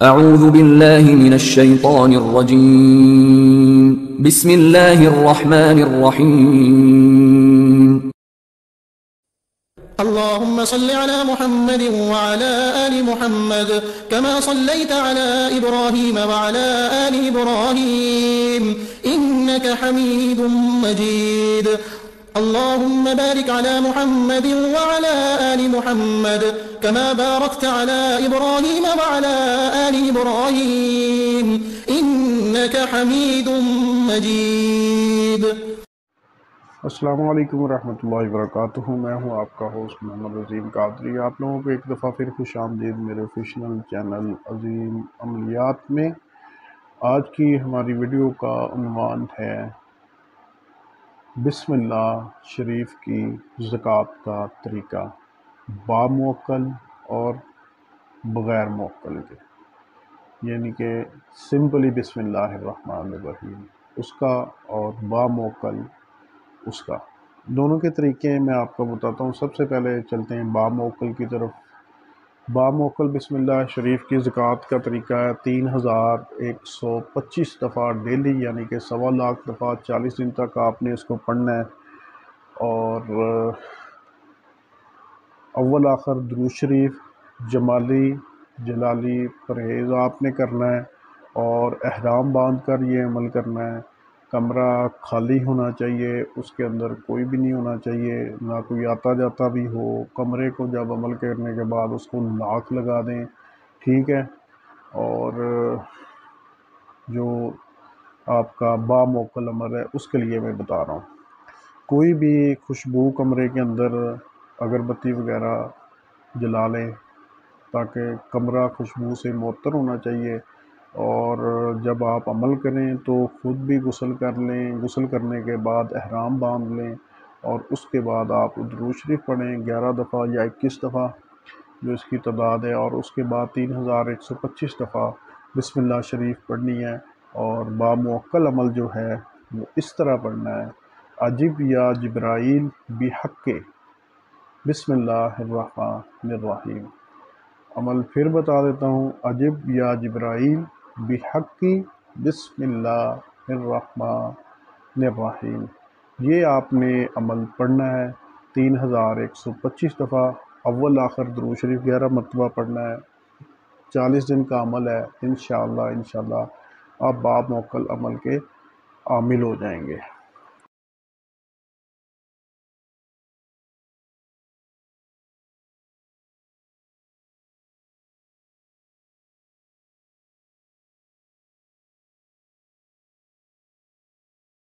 اعوذ باللہ من الشیطان الرجیم بسم اللہ الرحمن الرحیم اللهم صل على محمد وعلى آل محمد كما صليت على إبراهيم وعلى آل إبراهيم إنك حميد مجيد اللهم بارك على محمد وعلى آل محمد كما باركت على إبراهيم وعلى آل إبراهيم إنك حميد مجيد. السلام علیکم ورحمۃ اللہ وبرکاتہ. میں ہوں آپ کا ہوسٹ محمد عظیم قادری. آپ لوگوں کو ایک دفعہ پھر خوش آمدید میرے آفیشیل چینل عظیم عملیات میں. آج کی ہماری ویڈیو کا عنوان ہے بسم اللہ شریف کی زکوٰۃ کا طریقہ، باموکل اور بغیر موکل کے، یعنی کہ سمپلی بسم اللہ الرحمن الرحیم اس کا اور باموکل اس کا. دونوں کے طریقے میں آپ کو بتاتا ہوں. سب سے پہلے چلتے ہیں باموکل کی طرف. باموکل بسم اللہ شریف کی زکوٰۃ کا طریقہ ہے 3125 دفعہ ڈیلی، یعنی کہ 1.25 لاکھ دفعہ 40 دن تک آپ نے اس کو پڑھنا ہے. اور اول آخر درود شریف جمالی جلالی پرہیز آپ نے کرنا ہے، اور احرام باندھ کر یہ عمل کرنا ہے. کمرہ خالی ہونا چاہیے، اس کے اندر کوئی بھی نہیں ہونا چاہیے، نہ کوئی آتا جاتا بھی ہو. کمرے کو جب عمل کرنے کے بعد اس کو لاک لگا دیں، ٹھیک ہے. اور جو آپ کا باموکل عمل ہے اس کے لیے میں بتا رہا ہوں. کوئی بھی خوشبو کمرے کے اندر اگربتی وغیرہ جلا لیں تاکہ کمرہ خوشبو سے معطر ہونا چاہیے. اور جب آپ عمل کریں تو خود بھی غسل کر لیں. غسل کرنے کے بعد احرام باندھ لیں، اور اس کے بعد آپ درود شریف پڑھیں 11 دفعہ یا 21 دفعہ جو اس کی تعداد ہے. اور اس کے بعد 3125 دفعہ بسم اللہ شریف پڑھنی ہے. اور باموکل عمل جو ہے وہ اس طرح پڑھنا ہے: عجب یا جبرائیل بحق بسم اللہ الرحمن الرحیم. عمل پھر بتا دیتا ہوں: عجب یا جبرائیل بحق بسم اللہ الرحمن الرحیم. یہ آپ نے عمل پڑھنا ہے 3125 دفعہ. اول آخر درود شریف 11 مرتبہ پڑھنا ہے. 40 دن کا عمل ہے. انشاءاللہ آپ باموکل عمل کے عامل ہو جائیں گے.